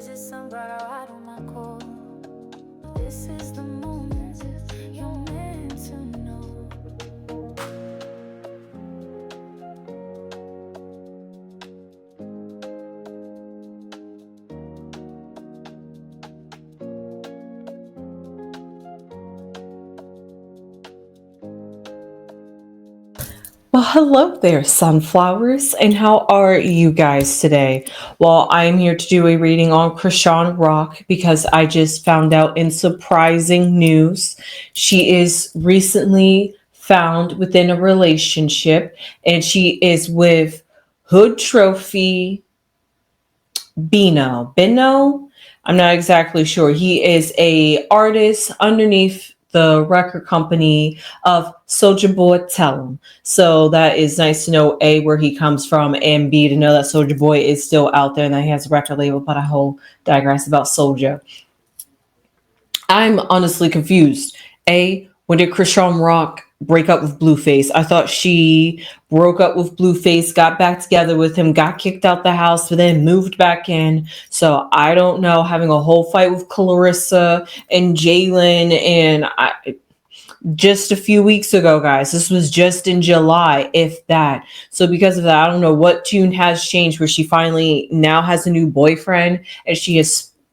visit somebody right on my call. This is the moment you're meant to know. Well, hello there, sunflowers, and how are you guys today? Well, I'm here to do a reading on Chrisean Rock because I just found out in surprising news she is recently found within a relationship, and she is with Hood Trophy Bino. I'm not exactly sure. He is a artist underneath the record company of Soulja Boy Tell 'em. So that is nice to know A, where he comes from, and B, to know that Soulja Boy is still out there and that he has a record label, but I whole digress about Soulja. I'm honestly confused. A, when did Chrisean Rock break up with Blueface? I thought she broke up with Blueface, got back together with him, got kicked out the house, but then moved back in. So I don't know, having a whole fight with Clarissa and Jalen, and just a few weeks ago, guys. This was just in July, if that. So because of that, I don't know what tune has changed where she finally now has a new boyfriend, and she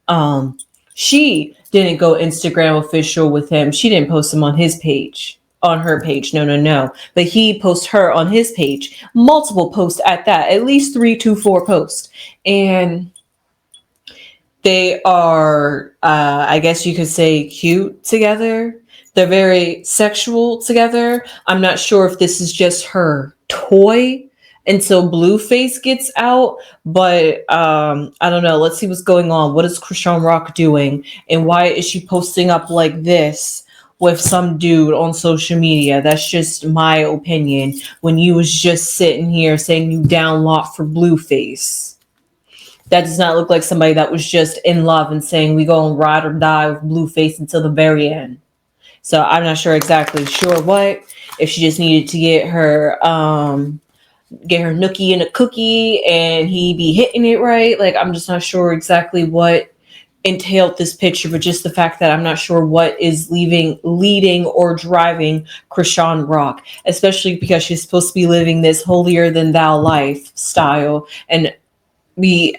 didn't go Instagram official with him. She didn't post him on his page. On her page. No. But he posts her on his page. Multiple posts at that. At least 3 to 4 posts. And they are, I guess you could say, cute together. They're very sexual together. I'm not sure if this is just her toy until Blueface gets out, but I don't know. Let's see what's going on. What is Chrisean Rock doing, and why is she posting up like this with some dude on social media? That's just my opinion. When you was just sitting here saying you down lot for Blueface. That does not look like somebody that was just in love and saying we go and ride or die with Blueface until the very end. So I'm not exactly sure what, if she just needed to get her nookie and a cookie and he be hitting it right. Like, I'm just not sure exactly what entailed this picture, but just the fact that I'm not sure what is leading or driving Chrisean Rock, especially because she's supposed to be living this holier than thou lifestyle and be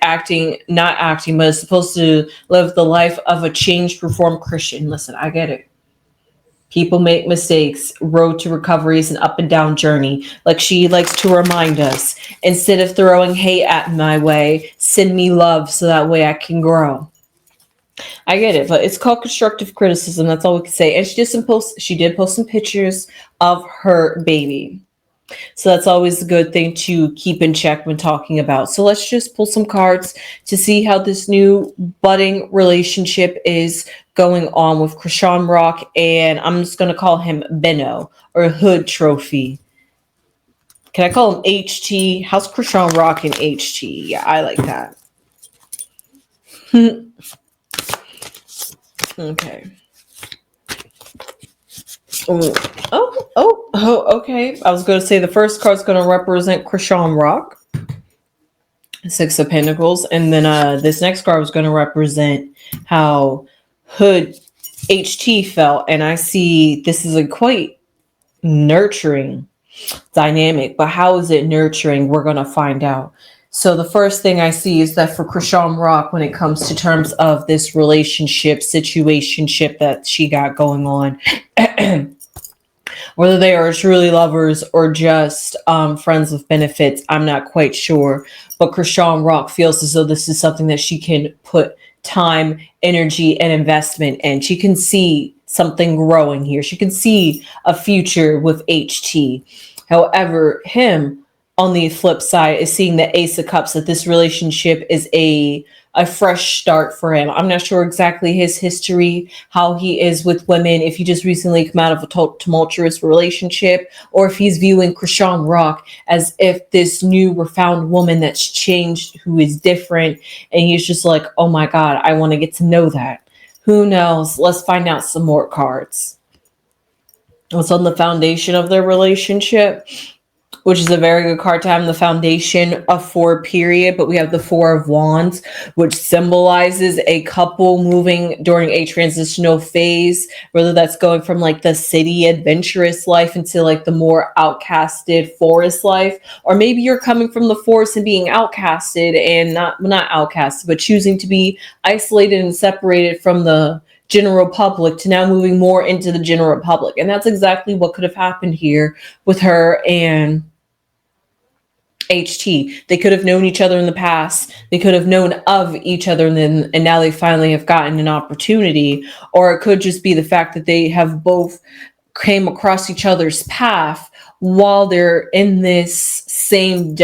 not acting, but is supposed to live the life of a changed, reformed Christian. Listen, I get it. People make mistakes. Road to recovery is an up and down journey. Like she likes to remind us. Instead of throwing hate at my way, send me love so that way I can grow. I get it, but it's called constructive criticism. That's all we can say. And she did post some pictures of her baby. So that's always a good thing to keep in check when talking about. So let's just pull some cards to see how this new budding relationship is going on with Chrisean Rock. And I'm just going to call him Benno or Hood Trophy. Can I call him HT? How's Chrisean Rock and HT? Yeah, I like that. Okay. Okay. I was going to say the first card's going to represent Chrisean Rock, 6 of Pentacles, and then this next card was going to represent how Hood HT felt, and I see this is a quite nurturing dynamic, but how is it nurturing? We're going to find out. So the first thing I see is that for Chrisean Rock, when it comes to terms of this situationship that she got going on, whether they are truly lovers or just friends with benefits, I'm not quite sure. But Chrisean Rock feels as though this is something that she can put time, energy, and investment in. She can see something growing here. She can see a future with HT. However, him, on the flip side, is seeing the Ace of Cups, that this relationship is a fresh start for him. I'm not sure exactly his history, how he is with women, if he just recently come out of a tumultuous relationship, or if he's viewing Chrisean Rock as if this new found woman that's changed, who is different, and he's just like, oh my God, I want to get to know that. Who knows? Let's find out some more cards. What's on the foundation of their relationship? which is a very good card to have in the foundation of 4 period. But we have the 4 of Wands, which symbolizes a couple moving during a transitional phase, whether that's going from like the city adventurous life into like the more outcasted forest life, or maybe you're coming from the forest and being outcasted and not outcasted, but choosing to be isolated and separated from the general public to now moving more into the general public. And that's exactly what could have happened here with her and HT. They could have known each other in the past. They could have known of each other, and now they finally have gotten an opportunity. Or it could just be the fact that they have both came across each other's path while they're in this same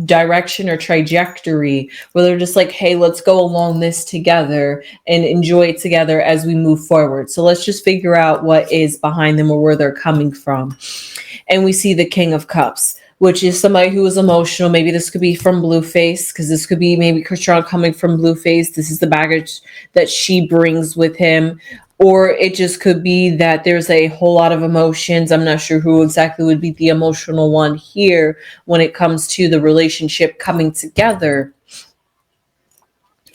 direction or trajectory, where they're just like, hey, let's go along this together and enjoy it together as we move forward. So let's just figure out what is behind them or where they're coming from. And we see the King of Cups, which is somebody who is emotional. Maybe this could be from Blueface, because this could be maybe Chrisean coming from Blueface. This is the baggage that she brings with him. Or it just could be that there's a whole lot of emotions. I'm not sure who exactly would be the emotional one here when it comes to the relationship coming together.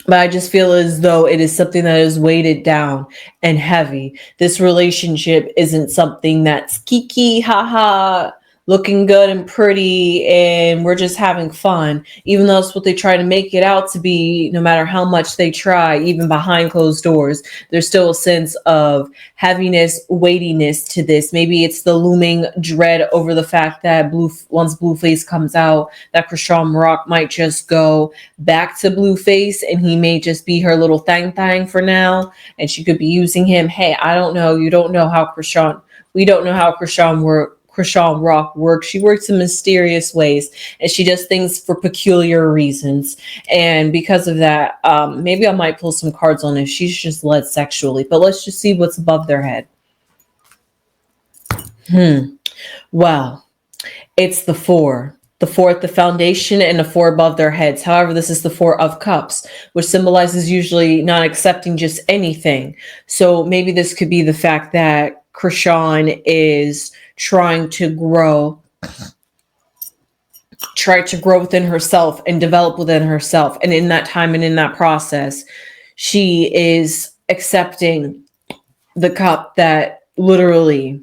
But I just feel as though it is something that is weighted down and heavy. This relationship isn't something that's kiki, haha, looking good and pretty, and we're just having fun, even though that's what they try to make it out to be. No matter how much they try, even behind closed doors, there's still a sense of heaviness, weightiness to this. Maybe it's the looming dread over the fact that once Blueface comes out, that Chrisean Rock might just go back to Blueface, and he may just be her little thang for now, and she could be using him. Hey, I don't know. You don't know how we don't know how Chrisean Rock works. She works in mysterious ways, and she does things for peculiar reasons. And because of that, maybe I might pull some cards on if she's just led sexually. But let's just see what's above their head. Well, it's the 4. The 4 at the foundation and the 4 above their heads. However, this is the 4 of Cups, which symbolizes usually not accepting just anything. So maybe this could be the fact that Chrisean is trying to grow within herself and develop within herself. And in that time and in that process, she is accepting the cup that literally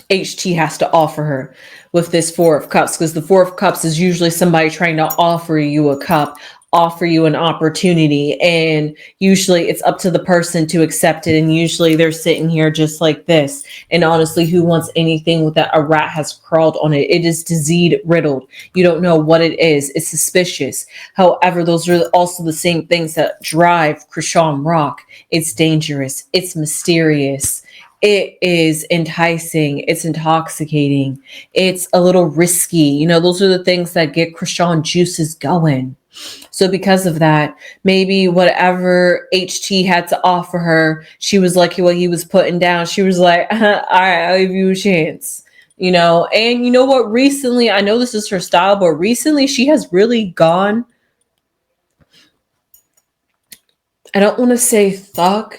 HT has to offer her with this 4 of Cups, because the 4 of Cups is usually somebody trying to offer you a cup, offer you an opportunity, and usually it's up to the person to accept it. And usually they're sitting here just like this. And honestly, who wants anything with that a rat has crawled on it? It is disease riddled. You don't know what it is. It's suspicious. However, those are also the same things that drive Chrisean Rock. It's dangerous. It's mysterious. It is enticing. It's intoxicating. It's a little risky. You know, those are the things that get Chrisean juices going. So because of that, maybe whatever HT had to offer her, she was like what he was putting down. She was like, all right, I'll give you a chance. You know, and you know what? Recently, I know this is her style, but recently she has really gone, I don't want to say thug,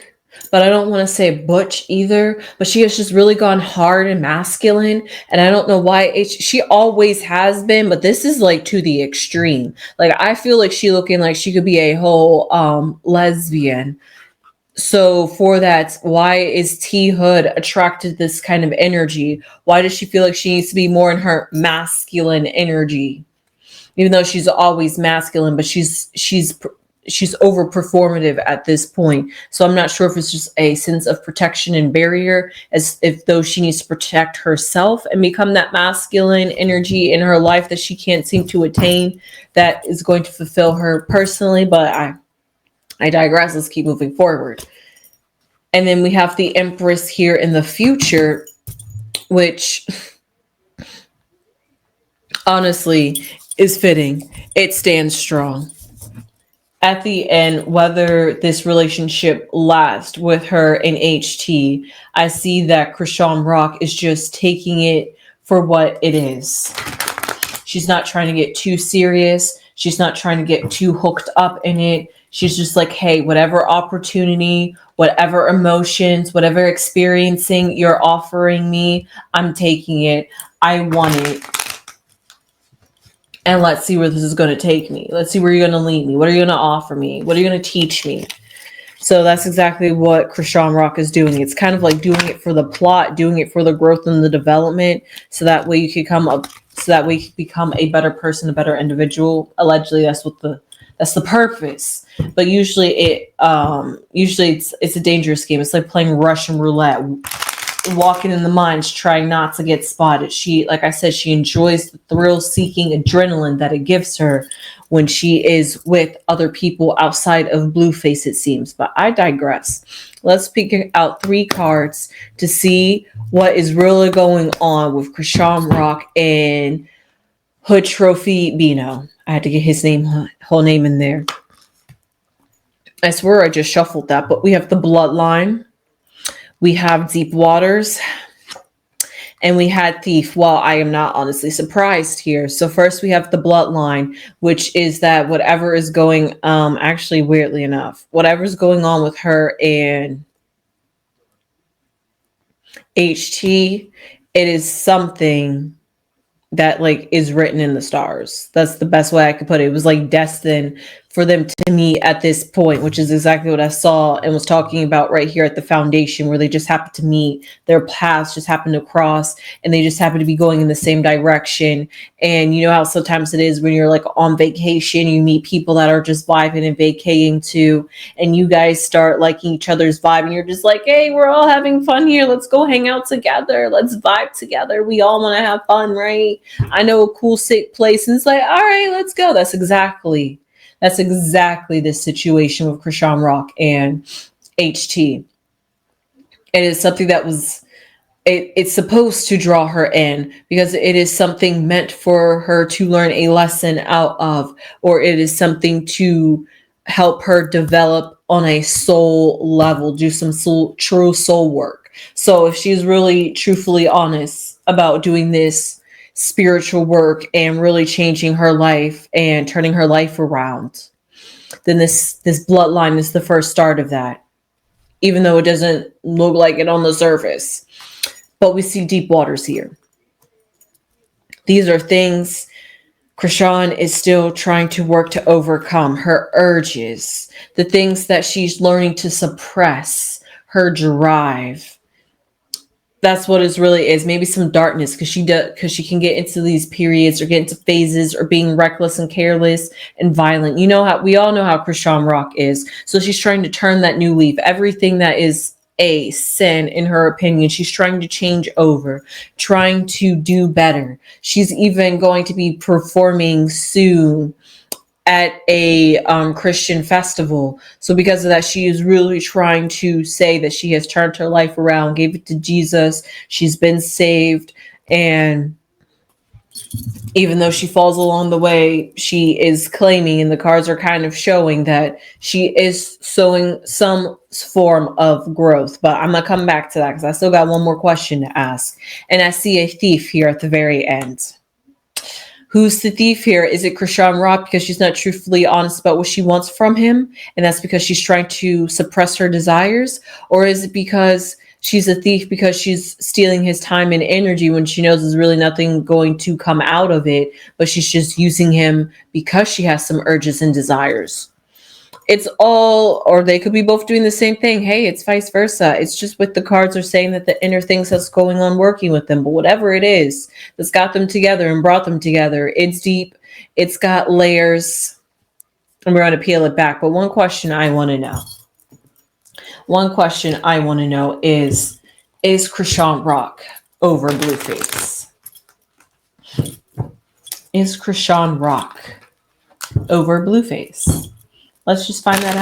but I don't want to say butch either, but she has just really gone hard and masculine. And I don't know why. She always has been, but this is like to the extreme. Like, I feel like she looking like she could be a whole lesbian. So for that, why is T Hood attracted to this kind of energy? Why does she feel like she needs to be more in her masculine energy? Even though she's always masculine, but she's over performative at this point. So I'm not sure if it's just a sense of protection and barrier, as if though she needs to protect herself and become that masculine energy in her life that she can't seem to attain, that is going to fulfill her personally. But I digress. Let's keep moving forward. And then we have the Empress here in the future, which honestly is fitting. It stands strong. At the end, whether this relationship lasts with her and HT, I see that Chrisean Rock is just taking it for what it is. She's not trying to get too serious. She's not trying to get too hooked up in it. She's just like, hey, whatever opportunity, whatever emotions, whatever experiencing you're offering me, I'm taking it. I want it. And let's see where this is going to take me. Let's see where you're going to lead me. What are you going to offer me? What are you going to teach me? So that's exactly what Chrisean Rock is doing. It's kind of like doing it for the plot, doing it for the growth and the development, so that way you can become a better person, a better individual. Allegedly, that's the purpose. But usually it's a dangerous game. It's like playing Russian roulette, walking in the mines, trying not to get spotted. She, like I said, she enjoys the thrill-seeking adrenaline that it gives her when she is with other people outside of Blueface, it seems. But I digress. Let's pick out 3 cards to see what is really going on with Chrisean Rock and Hood Trophy Bino. I had to get his whole name in there. I swear I just shuffled that, but we have the Bloodline. We have Deep Waters, and we had Thief. Well, I am not honestly surprised here. So first we have the Bloodline, which is that whatever is going, actually weirdly enough, whatever's going on with her and HT, it is something that like is written in the stars. That's the best way I could put it. It was like destined for them to meet at this point, which is exactly what I saw and was talking about right here at the foundation, where they just happened to meet, their paths just happened to cross, and they just happen to be going in the same direction. And you know how sometimes it is when you're like on vacation, you meet people that are just vibing and vacating too, and you guys start liking each other's vibe, and you're just like, hey, we're all having fun here. Let's go hang out together. Let's vibe together. We all want to have fun, right? I know a cool, sick place. And it's like, all right, let's go. That's exactly the situation with Chrisean Rock and HT. It is something that it's supposed to draw her in, because it is something meant for her to learn a lesson out of, or it is something to help her develop on a soul level, do some true soul work. So if she's really truthfully honest about doing this spiritual work and really changing her life and turning her life around, then this Bloodline is the first start of that, even though it doesn't look like it on the surface. But we see Deep Waters here. These are things Chrisean is still trying to work to overcome. Her urges, the things that she's learning to suppress, her drive. That's what it really is. Maybe some darkness, because she can get into these periods or get into phases or being reckless and careless and violent. You know how we all know how Chrisean Rock is. So she's trying to turn that new leaf. Everything that is a sin, in her opinion, she's trying to change over, trying to do better. She's even going to be performing soon at a Christian festival. So because of that, she is really trying to say that she has turned her life around, gave it to Jesus. She's been saved. And even though she falls along the way, she is claiming, and the cards are kind of showing, that she is showing some form of growth. But I'm going to come back to that, because I still got one more question to ask. And I see a thief here at the very end. Who's the thief here? Is it Chrisean Rock, because she's not truthfully honest about what she wants from him, and that's because she's trying to suppress her desires? Or is it because she's a thief because she's stealing his time and energy when she knows there's really nothing going to come out of it, but she's just using him because she has some urges and desires? It's all, or they could be both doing the same thing. Hey, it's vice versa. It's just what the cards are saying, that the inner things that's going on working with them. But whatever it is that's got them together and brought them together, it's deep. It's got layers. And we're going to peel it back. But one question I want to know is Chrisean Rock over Blueface? Is Chrisean Rock over Blueface? Let's just find that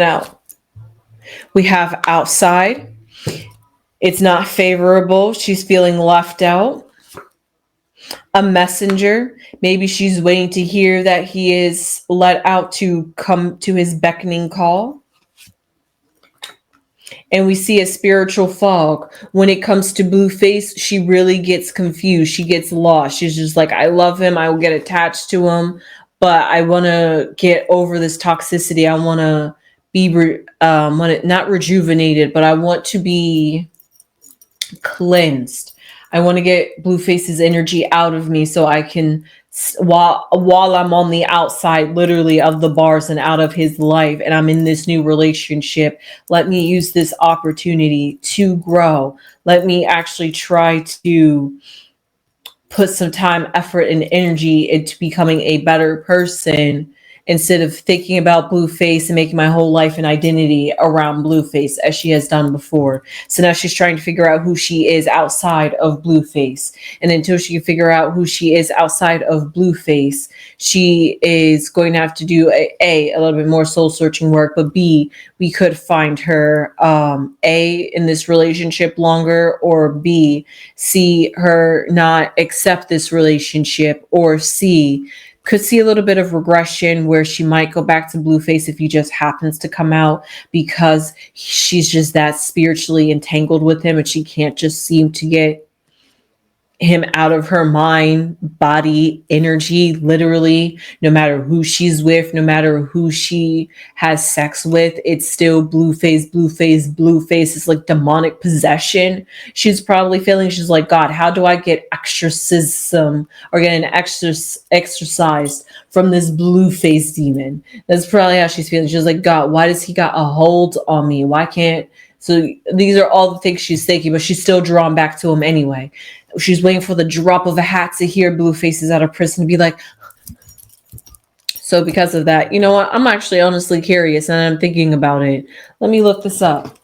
out. We have outside. It's not favorable. She's feeling left out. A messenger. Maybe she's waiting to hear that he is let out to come to his beckoning call. And we see a spiritual fog. When it comes to Blueface, she really gets confused. She gets lost. She's just like, I love him. I will get attached to him, but I want to get over this toxicity. I want to be, not rejuvenated, but I want to be cleansed. I want to get Blueface's energy out of me so I can, while I'm on the outside, literally, of the bars and out of his life, and I'm in this new relationship. Let me use this opportunity to grow. Let me actually try to put some time, effort, and energy into becoming a better person instead of thinking about Blueface and making my whole life and identity around Blueface as she has done before. So now she's trying to figure out who she is outside of Blueface. And until she can figure out who she is outside of Blueface, she is going to have to do a little bit more soul searching work, but B, we could find her A, in this relationship longer, or B, see her not accept this relationship, or C, could see a little bit of regression where she might go back to Blueface if he just happens to come out, because she's just that spiritually entangled with him and she can't just seem to get him out of her mind, body, energy, literally. No matter who she's with, no matter who she has sex with, it's still Blueface, Blueface, Blueface. It's like demonic possession. She's probably feeling, she's like, God, how do I get exorcism or get an exorcised from this Blueface demon? That's probably how she's feeling. She's like, God, why does he got a hold on me? Why can't, so these are all the things she's thinking, but she's still drawn back to him anyway. She's waiting for the drop of a hat to hear Blueface is out of prison to be like. So because of that, you know what? I'm actually honestly curious and I'm thinking about it. Let me look this up.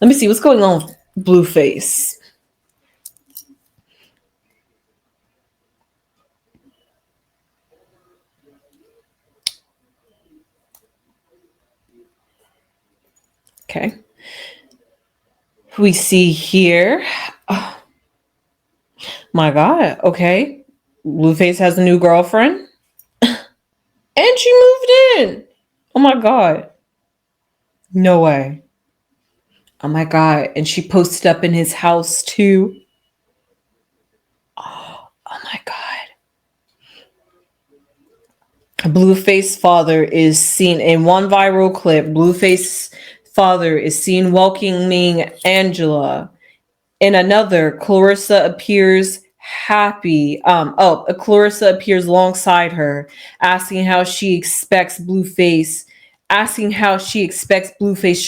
Let me see what's going on with Blueface. Okay. We see here. Oh, my God. Okay. Blueface has a new girlfriend. And she moved in. Oh my God. No way. Oh my God. And she posted up in his house too. Oh my God. Blueface father is seen in one viral clip. Blueface father is seen welcoming Angela. In another, Clarissa appears happy. Clarissa appears alongside her, asking how she expects Blueface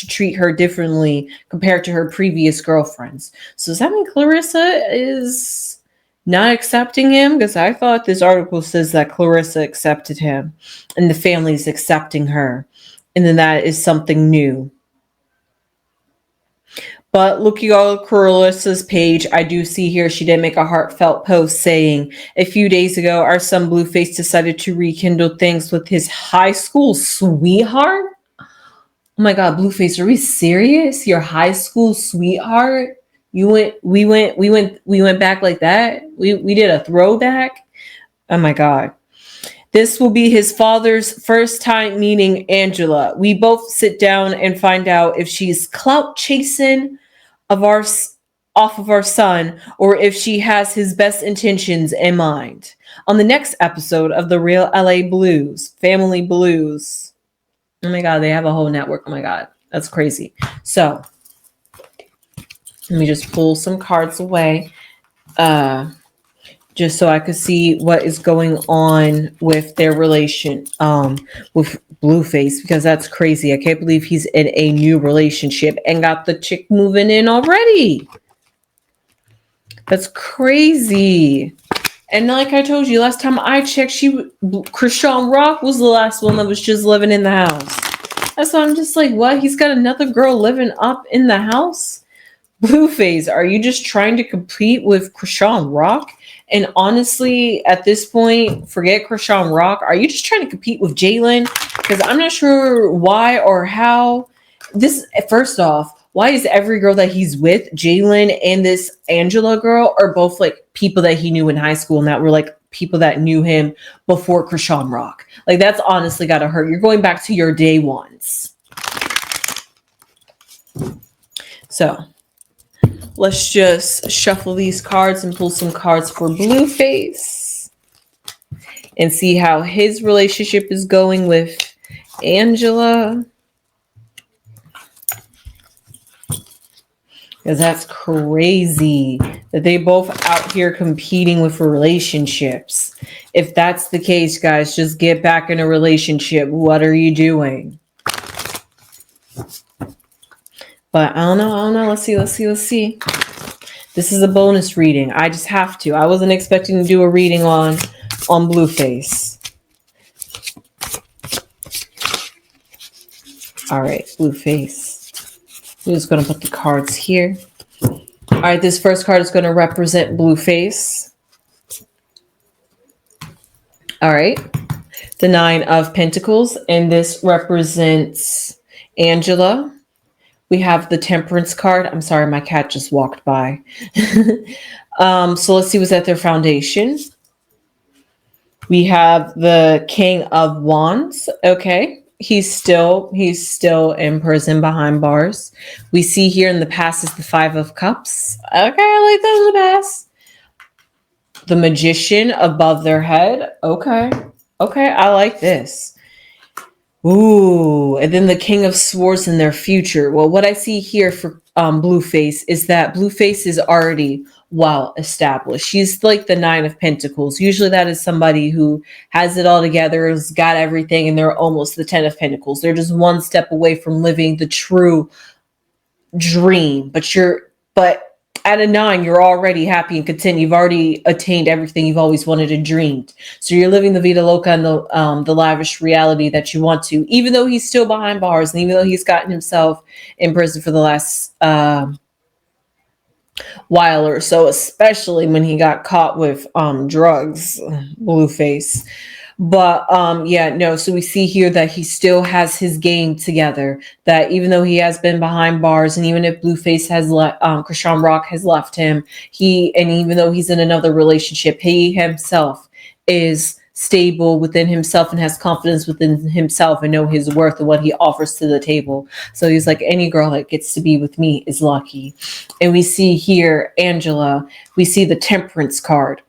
to treat her differently compared to her previous girlfriends. So does that mean Clarissa is not accepting him? Because I thought this article says that Clarissa accepted him and the family's accepting her. And then that is something new. But looking on Clarissa's page, I do see here she did make a heartfelt post saying, a few days ago, our son Blueface decided to rekindle things with his high school sweetheart. Oh my God, Blueface, are we serious? Your high school sweetheart? We went back like that? We did a throwback? Oh my God. This will be his father's first time meeting Angela. We both sit down and find out if she's clout chasing off of our son, or if she has his best intentions in mind. On the next episode of the Real LA Blues, Family Blues. Oh my God, they have a whole network. Oh my God, that's crazy. So let me just pull some cards away, just so I could see what is going on with their relation, with Blueface, because that's crazy. I can't believe he's in a new relationship and got the chick moving in already. That's crazy. And like I told you last time I checked, Chrisean Rock was the last one that was just living in the house. That's why I'm just like, what? He's got another girl living up in the house? Blueface, are you just trying to compete with Chrisean Rock? And honestly, at this point, forget Chrisean Rock. Are you just trying to compete with Jalen? Because I'm not sure why or how. First off, why is every girl that he's with, Jalen and this Angela girl, are both like people that he knew in high school and that were like people that knew him before Chrisean Rock? Like, that's honestly gotta hurt. You're going back to your day ones. So let's just shuffle these cards and pull some cards for Blueface and see how his relationship is going with Angela. Because that's crazy that they both out here competing with relationships. If that's the case, guys, just get back in a relationship. What are you doing? But I don't know. Let's see. This is a bonus reading. I just have to. I wasn't expecting to do a reading on Blueface. All right, Blueface. I'm just going to put the cards here. All right, this first card is going to represent Blueface. All right, the 9 of Pentacles, and this represents Angela. We have the Temperance card. I'm sorry, my cat just walked by. So let's see what's at their foundation. We have the King of Wands. Okay. He's still in prison behind bars. We see here in the past is the 5 of Cups. Okay, I like that in the past. The Magician above their head. Okay, I like this. Ooh, and then the King of Swords in their future. Well, what I see here for Blueface is that Blueface is already well established. She's like the 9 of Pentacles. Usually that is somebody who has it all together, has got everything, and they're almost the 10 of Pentacles. They're just one step away from living the true dream. But at a 9, you're already happy and content. You've already attained everything you've always wanted and dreamed. So you're living the vida loca and the lavish reality that you want to, even though he's still behind bars and even though he's gotten himself in prison for the last while or so, especially when he got caught with drugs, Blueface. But so we see here that he still has his game together, that even though he has been behind bars, and even if Blueface has left, Chrisean Rock has left him, even though he's in another relationship, he himself is stable within himself and has confidence within himself and know his worth and what he offers to the table. So he's like, any girl that gets to be with me is lucky. And we see here Angela, we see the Temperance card,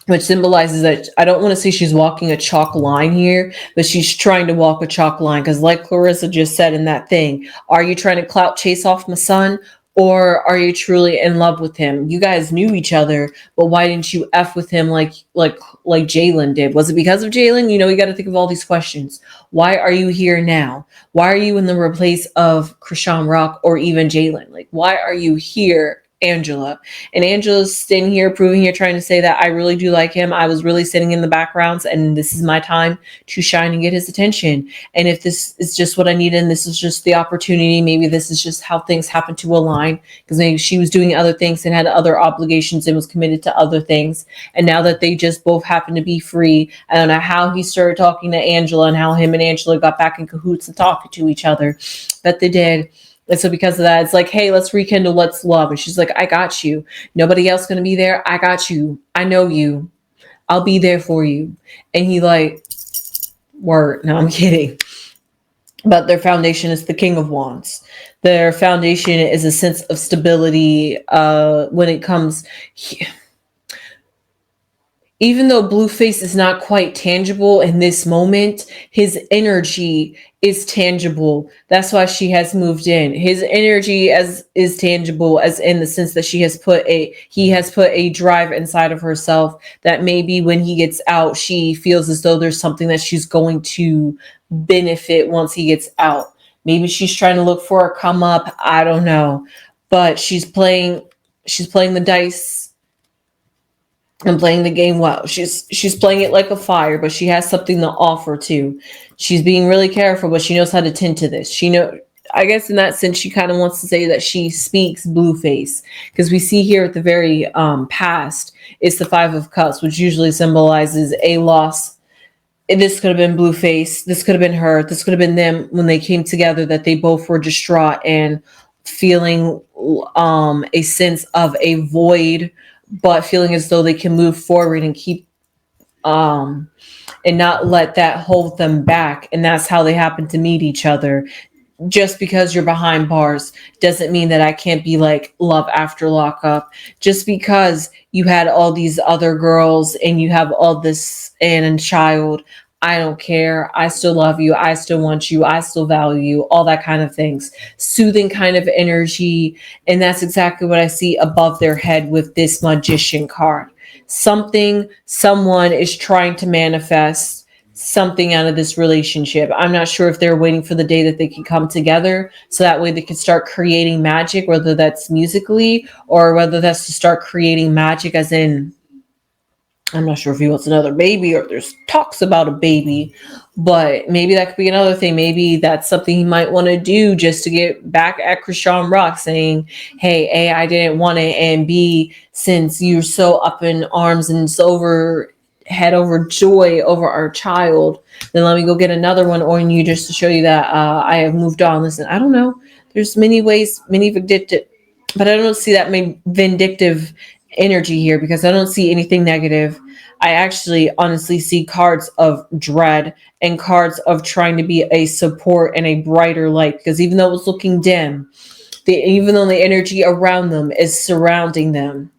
which symbolizes that I don't want to say she's walking a chalk line here, but she's trying to walk a chalk line. Because like Clarissa just said in that thing, are you trying to clout chase off my son? Or are you truly in love with him? You guys knew each other, but why didn't you F with him like Jalen did? Was it because of Jalen? You got to think of all these questions. Why are you here now? Why are you in the place of Chrisean Rock or even Jalen? Like, why are you here, Angela? And Angela's sitting here proving here, trying to say that I really do like him. I was really sitting in the backgrounds and this is my time to shine and get his attention. And if this is just what I need and this is just the opportunity, maybe this is just how things happen to align, because maybe she was doing other things and had other obligations and was committed to other things. And now that they just both happen to be free, I don't know how he started talking to Angela and how him and Angela got back in cahoots and talking to each other, but they did. And so because of that, it's like, hey, let's rekindle, let's love. And she's like, I got you. Nobody else going to be there. I got you. I know you. I'll be there for you. And he like, word. No, I'm kidding. But their foundation is the King of Wands. Their foundation is a sense of stability when it comes... Even though Blueface is not quite tangible in this moment, his energy is tangible. That's why she has moved in. His energy is tangible, as in the sense that he has put a drive inside of herself that maybe when he gets out, she feels as though there's something that she's going to benefit once he gets out. Maybe she's trying to look for a come up. I don't know, but she's playing the dice and playing the game well. She's playing it like a fire, but she has something to offer too. She's being really careful, but she knows how to tend to this. I guess in that sense, she kind of wants to say that she speaks Blueface, because we see here at the very past, it's the 5 of Cups, which usually symbolizes a loss. And this could have been Blueface. This could have been her. This could have been them when they came together, that they both were distraught and feeling a sense of a void, but feeling as though they can move forward and keep and not let that hold them back. And that's how they happen to meet each other. just because you're behind bars doesn't mean that I can't be like love after lockup. Just because you had all these other girls and you have all this and a child, I don't care. I still love you. I still want you. I still value you. All that kind of things. Soothing kind of energy. And that's exactly what I see above their head with this magician card. Someone is trying to manifest something out of this relationship. I'm not sure if they're waiting for the day that they can come together so that way they can start creating magic, whether that's musically or whether that's to start creating magic as in, I'm not sure if he wants another baby or if there's talks about a baby, but maybe that could be another thing. Maybe that's something he might want to do just to get back at Chrisean Rock, saying, hey, A, I didn't want it, and B, since you're so up in arms and so over head over joy over our child, then let me go get another one on you just to show you that I have moved on. Listen, I don't know. There's many ways, many vindictive, but I don't see that many vindictive energy here because I don't see anything negative. I actually honestly see cards of dread and cards of trying to be a support and a brighter light, because even though it's looking dim, even though the energy around them is surrounding them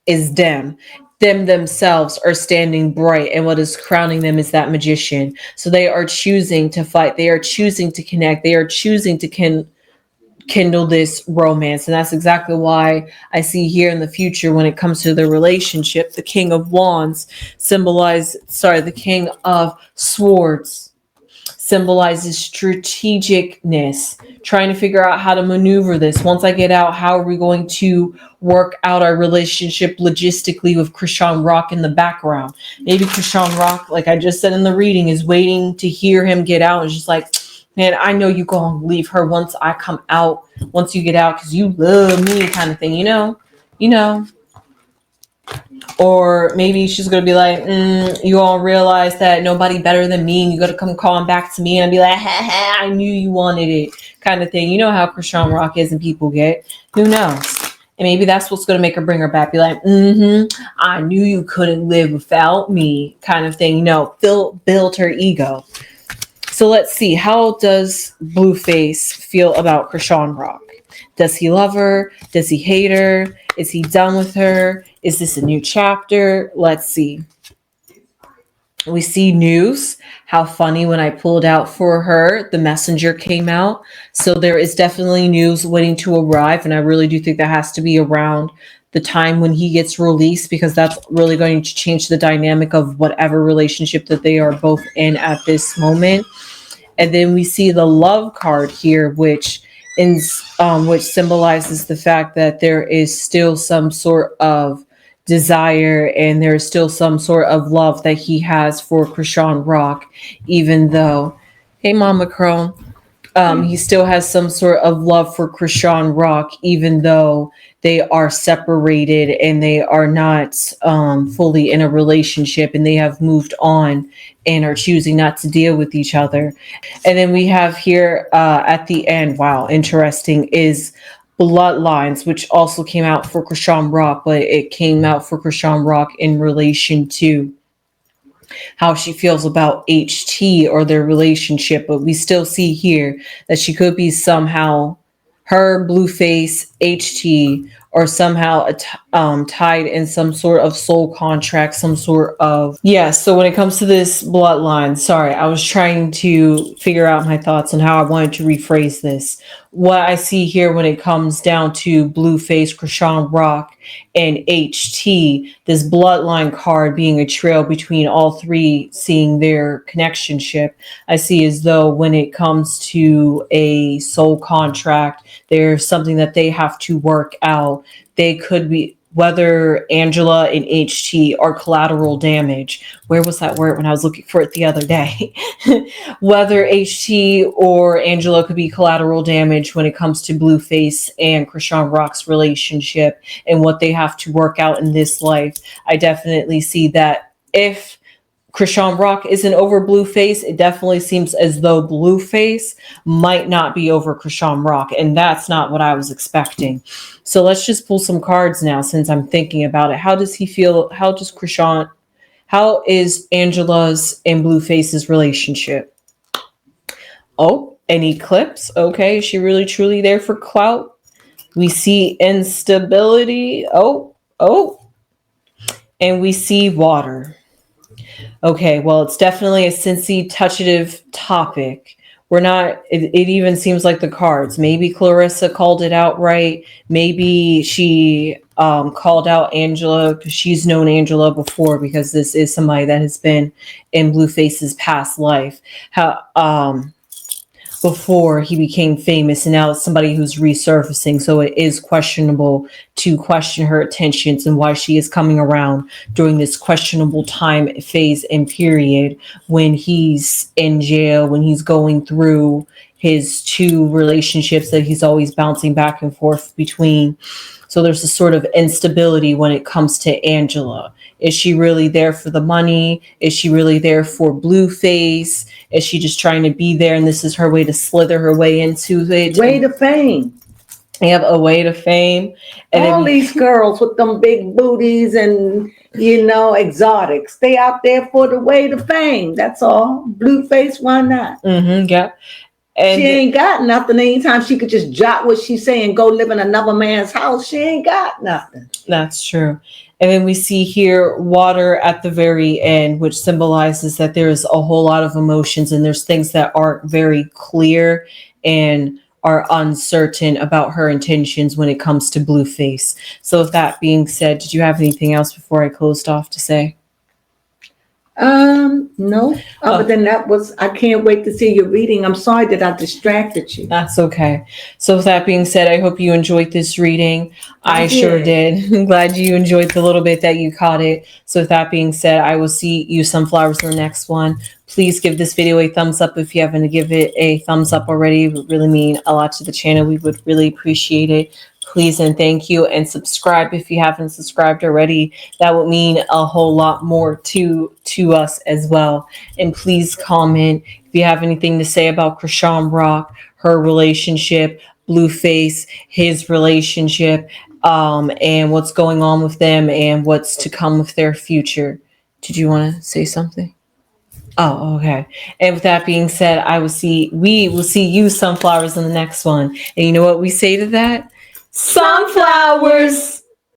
is dim, them themselves are standing bright, and what is crowning them is that magician. So they are choosing to fight, they are choosing to connect, they are choosing to kindle this romance. And that's exactly why I see here in the future, when it comes to the relationship, the King of Wands the King of Swords symbolizes strategicness, trying to figure out how to maneuver this. Once I get out, how are we going to work out our relationship logistically with Chrisean Rock in the background? Maybe Chrisean Rock, like I just said in the reading, is waiting to hear him get out and just like, man, I know you gonna leave her once I come out, once you get out, because you love me, kind of thing, you know. Or maybe she's gonna be like, you all realize that nobody better than me, and you gotta come calling back to me and be like, ha ha, I knew you wanted it, kind of thing. You know how Chrisean Rock is and people get. Who knows? And maybe that's what's gonna make her bring her back. Be like, I knew you couldn't live without me, kind of thing. Build her ego. So let's see. How does Blueface feel about Chrisean Rock? Does he love her? Does he hate her? Is he done with her? Is this a new chapter? Let's see. We see news. How funny, when I pulled out for her, the messenger came out. So there is definitely news waiting to arrive. And I really do think that has to be around the time when he gets released, because that's really going to change the dynamic of whatever relationship that they are both in at this moment. And then we see the love card here, which symbolizes the fact that there is still some sort of desire and there's still some sort of love that he has for Chrisean Rock, even though, hey, Mama Crone, he still has some sort of love for Chrisean Rock, even though they are separated and they are not fully in a relationship, and they have moved on and are choosing not to deal with each other. And then we have here at the end, wow, interesting, is Bloodlines, which also came out for Chrisean Rock, but it came out for Chrisean Rock in relation to how she feels about HT or their relationship. But we still see here that she could be somehow her, Blueface, HT, or somehow tied in some sort of soul contract, some sort of, yeah. So when it comes to this bloodline, sorry, I was trying to figure out my thoughts on how I wanted to rephrase this. What I see here when it comes down to Blueface, Chrisean Rock, and HT, this bloodline card being a trail between all three, seeing their connectionship, I see as though when it comes to a soul contract, there's something that they have to work out. They could be, whether Angela and HT are collateral damage. Where was that word when I was looking for it the other day? Whether HT or Angela could be collateral damage when it comes to Blueface and Chrisean Rock's relationship and what they have to work out in this life. I definitely see that if Chrisean Rock isn't over Blueface, it definitely seems as though Blueface might not be over Chrisean Rock, and that's not what I was expecting. So let's just pull some cards now, since I'm thinking about it. How does he feel? How is Angela's and Blueface's relationship? Oh, An eclipse. Okay. Is she really truly there for clout? We see instability. Oh. And we see water. Okay, well, it's definitely a touchative topic. We're not, it even seems like the cards. Maybe Clarissa called it out right. Maybe she called out Angela because she's known Angela before, because this is somebody that has been in Blueface's past life. Before he became famous, and now it's somebody who's resurfacing. So it is questionable to question her intentions and why she is coming around during this questionable time phase and period when he's in jail, when he's going through his two relationships that he's always bouncing back and forth between. So there's a sort of instability when it comes to Angela. Is she really there for the money? Is she really there for Blueface? Is she just trying to be there and this is her way to slither her way into it? Way to fame. They have a way to fame. And all these girls with them big booties and, exotics. They out there for the way to fame. That's all. Blueface, why not? Yeah. And she ain't got nothing. Anytime she could just jot what she's saying, go live in another man's house, she ain't got nothing. That's true. And then we see here water at the very end, which symbolizes that there's a whole lot of emotions and there's things that aren't very clear and are uncertain about her intentions when it comes to Blueface. So with that being said, did you have anything else before I closed off to say? No. Other than that I can't wait to see your reading. I'm sorry that I distracted you. That's okay. So with that being said, I hope you enjoyed this reading. I sure did. I'm glad you enjoyed the little bit that you caught it. So with that being said, I will see you sunflowers in the next one. Please give this video a thumbs up if you haven't give it a thumbs up already. It would really mean a lot to the channel. We would really appreciate it. Please and thank you, and subscribe if you haven't subscribed already. That would mean a whole lot more to us as well. And please comment if you have anything to say about Chrisean Rock, her relationship, Blueface, his relationship, and what's going on with them and what's to come with their future. Did you want to say something? Oh, okay. And with that being said, we will see you sunflowers in the next one. And you know what we say to that? Sunflowers!